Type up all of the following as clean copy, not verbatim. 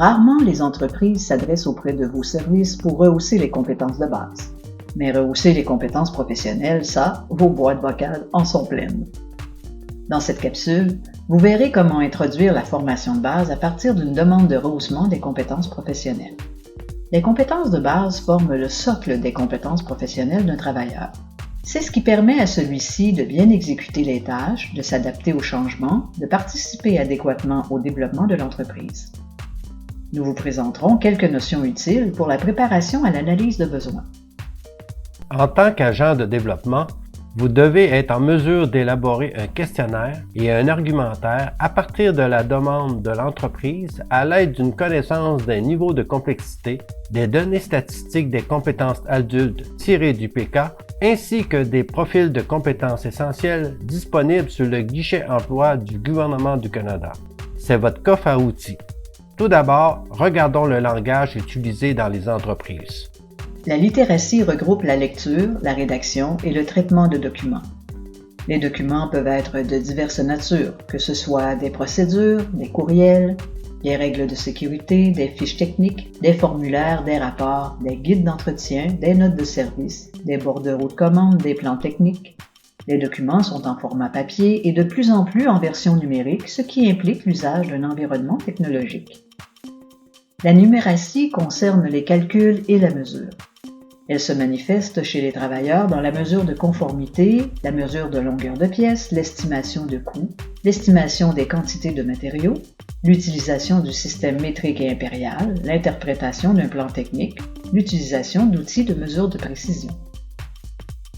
Rarement les entreprises s'adressent auprès de vos services pour rehausser les compétences de base. Mais rehausser les compétences professionnelles, ça, vos boîtes vocales en sont pleines. Dans cette capsule, vous verrez comment introduire la formation de base à partir d'une demande de rehaussement des compétences professionnelles. Les compétences de base forment le socle des compétences professionnelles d'un travailleur. C'est ce qui permet à celui-ci de bien exécuter les tâches, de s'adapter aux changements, de participer adéquatement au développement de l'entreprise. Nous vous présenterons quelques notions utiles pour la préparation à l'analyse de besoins. En tant qu'agent de développement, vous devez être en mesure d'élaborer un questionnaire et un argumentaire à partir de la demande de l'entreprise à l'aide d'une connaissance des niveaux de complexité, des données statistiques des compétences adultes tirées du PK, ainsi que des profils de compétences essentielles disponibles sur le guichet emploi du gouvernement du Canada. C'est votre coffre à outils. Tout d'abord, regardons le langage utilisé dans les entreprises. La littératie regroupe la lecture, la rédaction et le traitement de documents. Les documents peuvent être de diverses natures, que ce soit des procédures, des courriels, des règles de sécurité, des fiches techniques, des formulaires, des rapports, des guides d'entretien, des notes de service, des bordereaux de commande, des plans techniques. Les documents sont en format papier et de plus en plus en version numérique, ce qui implique l'usage d'un environnement technologique. La numératie concerne les calculs et la mesure. Elle se manifeste chez les travailleurs dans la mesure de conformité, la mesure de longueur de pièce, l'estimation de coûts, l'estimation des quantités de matériaux, l'utilisation du système métrique et impérial, l'interprétation d'un plan technique, l'utilisation d'outils de mesure de précision.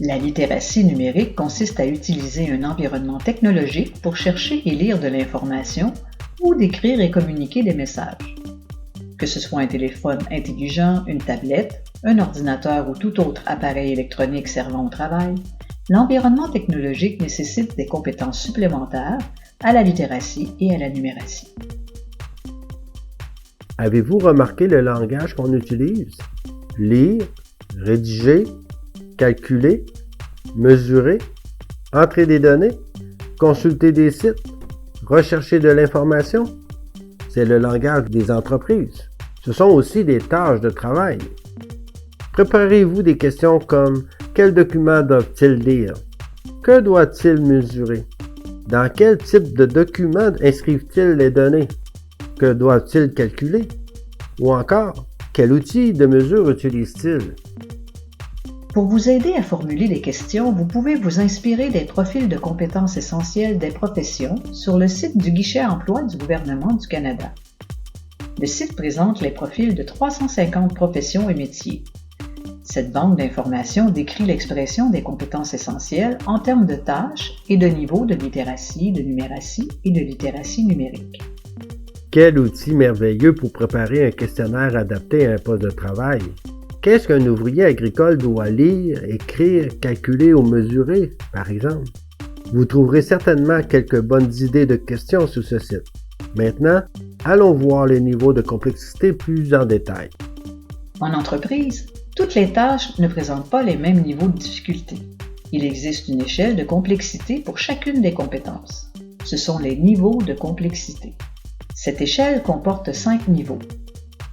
La littératie numérique consiste à utiliser un environnement technologique pour chercher et lire de l'information ou d'écrire et communiquer des messages. Que ce soit un téléphone intelligent, une tablette, un ordinateur ou tout autre appareil électronique servant au travail, l'environnement technologique nécessite des compétences supplémentaires à la littératie et à la numératie. Avez-vous remarqué le langage qu'on utilise? Lire, rédiger, calculer, mesurer, entrer des données, consulter des sites, rechercher de l'information? C'est le langage des entreprises. Ce sont aussi des tâches de travail. Préparez-vous des questions comme « Quels documents doivent-ils lire? Que doit-il mesurer? Dans quel type de documents inscrivent-ils les données? Que doivent-ils calculer? Ou encore, quel outil de mesure utilisent-ils? » Pour vous aider à formuler des questions, vous pouvez vous inspirer des profils de compétences essentielles des professions sur le site du guichet emploi du gouvernement du Canada. Le site présente les profils de 350 professions et métiers. Cette banque d'informations décrit l'expression des compétences essentielles en termes de tâches et de niveaux de littératie, de numératie et de littératie numérique. Quel outil merveilleux pour préparer un questionnaire adapté à un poste de travail! Qu'est-ce qu'un ouvrier agricole doit lire, écrire, calculer ou mesurer, par exemple? Vous trouverez certainement quelques bonnes idées de questions sur ce site. Maintenant, allons voir les niveaux de complexité plus en détail. En entreprise, toutes les tâches ne présentent pas les mêmes niveaux de difficulté. Il existe une échelle de complexité pour chacune des compétences. Ce sont les niveaux de complexité. Cette échelle comporte 5 niveaux.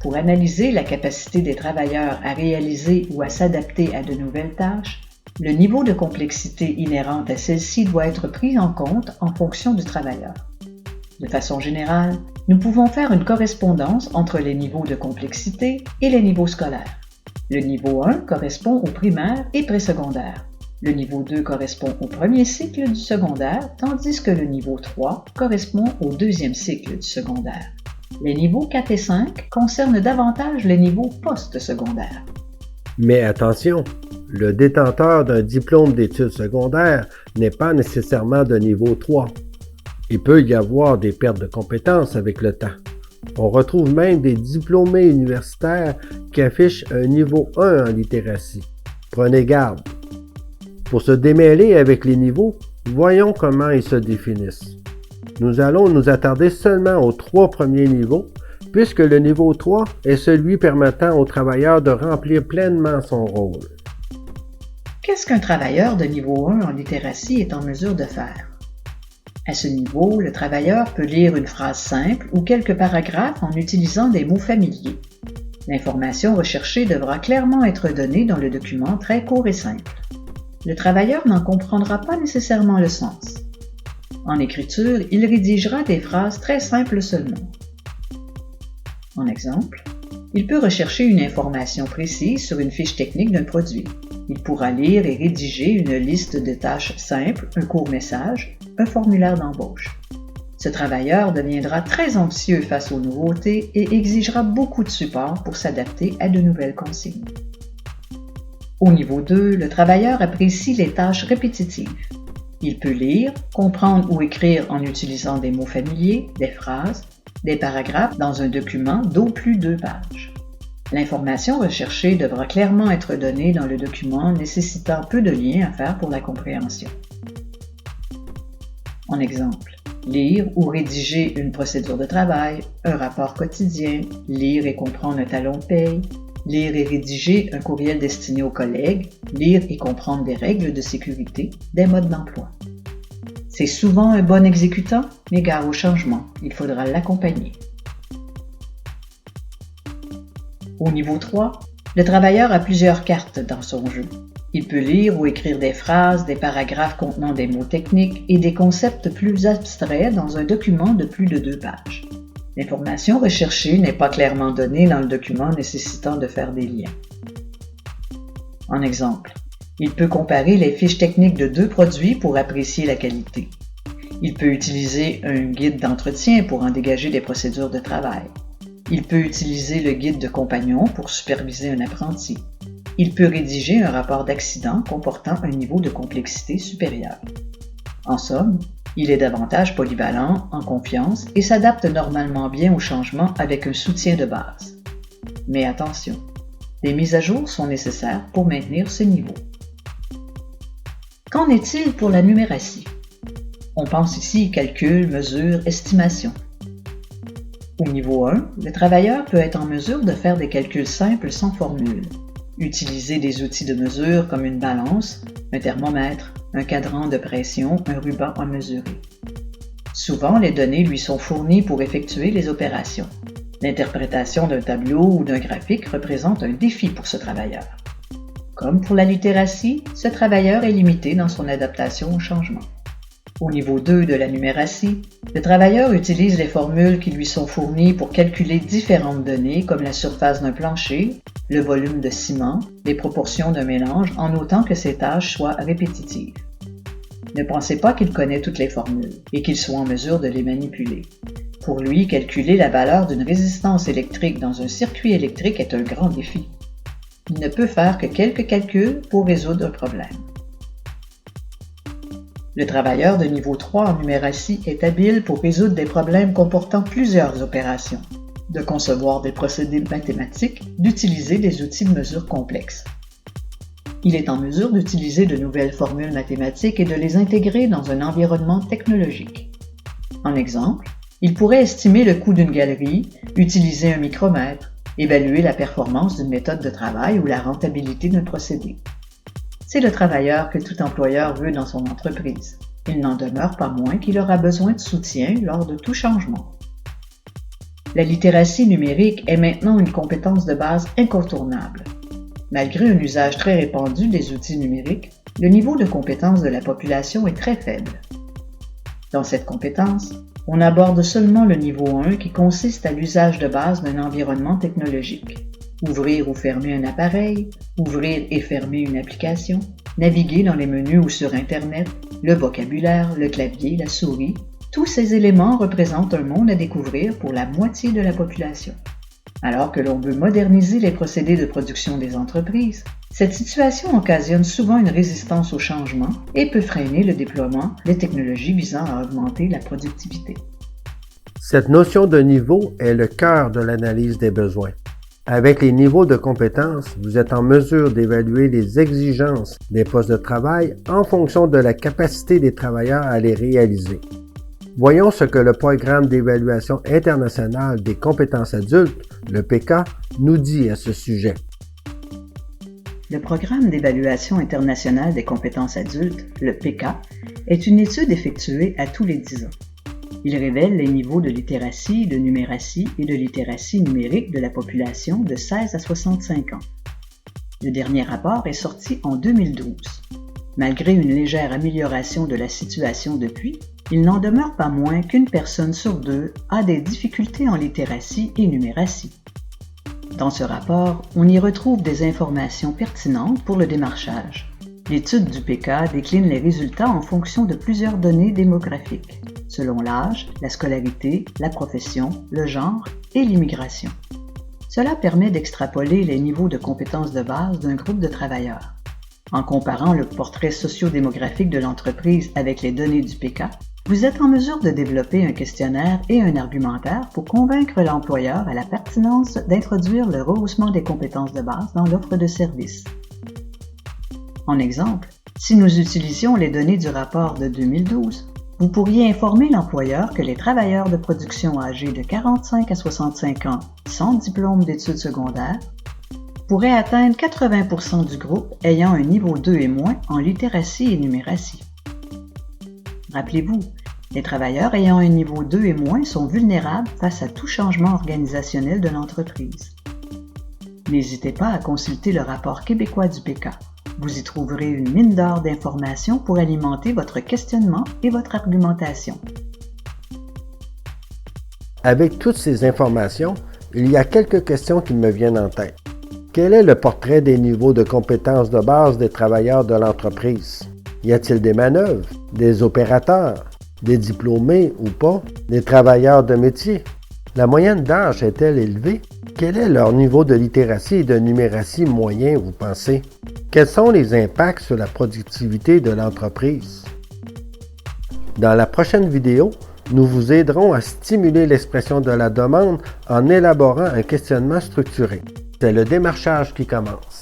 Pour analyser la capacité des travailleurs à réaliser ou à s'adapter à de nouvelles tâches, le niveau de complexité inhérente à celle-ci doit être pris en compte en fonction du travailleur. De façon générale, nous pouvons faire une correspondance entre les niveaux de complexité et les niveaux scolaires. Le niveau 1 correspond au primaire et présecondaire. Le niveau 2 correspond au premier cycle du secondaire, tandis que le niveau 3 correspond au deuxième cycle du secondaire. Les niveaux 4 et 5 concernent davantage les niveaux post-secondaires. Mais attention, le détenteur d'un diplôme d'études secondaires n'est pas nécessairement de niveau 3. Il peut y avoir des pertes de compétences avec le temps. On retrouve même des diplômés universitaires qui affichent un niveau 1 en littératie. Prenez garde. Pour se démêler avec les niveaux, voyons comment ils se définissent. Nous allons nous attarder seulement aux 3 premiers niveaux, puisque le niveau 3 est celui permettant au travailleur de remplir pleinement son rôle. Qu'est-ce qu'un travailleur de niveau 1 en littératie est en mesure de faire? À ce niveau, le travailleur peut lire une phrase simple ou quelques paragraphes en utilisant des mots familiers. L'information recherchée devra clairement être donnée dans le document très court et simple. Le travailleur n'en comprendra pas nécessairement le sens. En écriture, il rédigera des phrases très simples seulement. En exemple, il peut rechercher une information précise sur une fiche technique d'un produit. Il pourra lire et rédiger une liste de tâches simples, un court message, un formulaire d'embauche. Ce travailleur deviendra très anxieux face aux nouveautés et exigera beaucoup de support pour s'adapter à de nouvelles consignes. Au niveau 2, le travailleur apprécie les tâches répétitives. Il peut lire, comprendre ou écrire en utilisant des mots familiers, des phrases, des paragraphes dans un document d'au plus 2 pages. L'information recherchée devra clairement être donnée dans le document, nécessitant peu de liens à faire pour la compréhension. En exemple, lire ou rédiger une procédure de travail, un rapport quotidien, lire et comprendre un talon de paye, lire et rédiger un courriel destiné aux collègues, lire et comprendre des règles de sécurité, des modes d'emploi. C'est souvent un bon exécutant, mais gare au changement, il faudra l'accompagner. Au niveau 3, le travailleur a plusieurs cartes dans son jeu. Il peut lire ou écrire des phrases, des paragraphes contenant des mots techniques et des concepts plus abstraits dans un document de plus de 2 pages. L'information recherchée n'est pas clairement donnée dans le document nécessitant de faire des liens. En exemple, il peut comparer les fiches techniques de 2 produits pour apprécier la qualité. Il peut utiliser un guide d'entretien pour en dégager des procédures de travail. Il peut utiliser le guide de compagnon pour superviser un apprenti. Il peut rédiger un rapport d'accident comportant un niveau de complexité supérieur. En somme, il est davantage polyvalent, en confiance et s'adapte normalement bien aux changements avec un soutien de base. Mais attention, des mises à jour sont nécessaires pour maintenir ce niveau. Qu'en est-il pour la numératie? On pense ici calcul, mesure, estimation. Au niveau 1, le travailleur peut être en mesure de faire des calculs simples sans formule, utiliser des outils de mesure comme une balance, un thermomètre, un cadran de pression, un ruban à mesurer. Souvent, les données lui sont fournies pour effectuer les opérations. L'interprétation d'un tableau ou d'un graphique représente un défi pour ce travailleur. Comme pour la littératie, ce travailleur est limité dans son adaptation au changement. Au niveau 2 de la numératie, le travailleur utilise les formules qui lui sont fournies pour calculer différentes données comme la surface d'un plancher, le volume de ciment, les proportions d'un mélange en autant que ces tâches soient répétitives. Ne pensez pas qu'il connaît toutes les formules et qu'il soit en mesure de les manipuler. Pour lui, calculer la valeur d'une résistance électrique dans un circuit électrique est un grand défi. Il ne peut faire que quelques calculs pour résoudre un problème. Le travailleur de niveau 3 en numératie est habile pour résoudre des problèmes comportant plusieurs opérations, de concevoir des procédés mathématiques, d'utiliser des outils de mesure complexes. Il est en mesure d'utiliser de nouvelles formules mathématiques et de les intégrer dans un environnement technologique. En exemple, il pourrait estimer le coût d'une galerie, utiliser un micromètre, évaluer la performance d'une méthode de travail ou la rentabilité d'un procédé. C'est le travailleur que tout employeur veut dans son entreprise. Il n'en demeure pas moins qu'il aura besoin de soutien lors de tout changement. La littératie numérique est maintenant une compétence de base incontournable. Malgré un usage très répandu des outils numériques, le niveau de compétence de la population est très faible. Dans cette compétence, on aborde seulement le niveau 1 qui consiste à l'usage de base d'un environnement technologique. Ouvrir ou fermer un appareil, ouvrir et fermer une application, naviguer dans les menus ou sur Internet, le vocabulaire, le clavier, la souris, tous ces éléments représentent un monde à découvrir pour la moitié de la population. Alors que l'on veut moderniser les procédés de production des entreprises, cette situation occasionne souvent une résistance au changement et peut freiner le déploiement des technologies visant à augmenter la productivité. Cette notion de niveau est le cœur de l'analyse des besoins. Avec les niveaux de compétences, vous êtes en mesure d'évaluer les exigences des postes de travail en fonction de la capacité des travailleurs à les réaliser. Voyons ce que le Programme d'évaluation internationale des compétences adultes, le PECA, nous dit à ce sujet. Le Programme d'évaluation internationale des compétences adultes, le PECA, est une étude effectuée à tous les 10 ans. Il révèle les niveaux de littératie, de numératie et de littératie numérique de la population de 16 à 65 ans. Le dernier rapport est sorti en 2012. Malgré une légère amélioration de la situation depuis, il n'en demeure pas moins qu'une personne sur deux a des difficultés en littératie et numératie. Dans ce rapport, on y retrouve des informations pertinentes pour le démarchage. L'étude du PECA décline les résultats en fonction de plusieurs données démographiques, selon l'âge, la scolarité, la profession, le genre et l'immigration. Cela permet d'extrapoler les niveaux de compétences de base d'un groupe de travailleurs. En comparant le portrait socio-démographique de l'entreprise avec les données du PECA, vous êtes en mesure de développer un questionnaire et un argumentaire pour convaincre l'employeur à la pertinence d'introduire le rehaussement des compétences de base dans l'offre de services. En exemple, si nous utilisions les données du rapport de 2012, vous pourriez informer l'employeur que les travailleurs de production âgés de 45 à 65 ans sans diplôme d'études secondaires pourraient atteindre 80% du groupe ayant un niveau 2 et moins en littératie et numératie. Rappelez-vous, les travailleurs ayant un niveau 2 et moins sont vulnérables face à tout changement organisationnel de l'entreprise. N'hésitez pas à consulter le rapport québécois du PECA. Vous y trouverez une mine d'or d'informations pour alimenter votre questionnement et votre argumentation. Avec toutes ces informations, il y a quelques questions qui me viennent en tête. Quel est le portrait des niveaux de compétences de base des travailleurs de l'entreprise? Y a-t-il des manœuvres, des opérateurs, des diplômés ou pas, des travailleurs de métier? La moyenne d'âge est-elle élevée? Quel est leur niveau de littératie et de numératie moyen, vous pensez? Quels sont les impacts sur la productivité de l'entreprise? Dans la prochaine vidéo, nous vous aiderons à stimuler l'expression de la demande en élaborant un questionnement structuré. C'est le démarchage qui commence.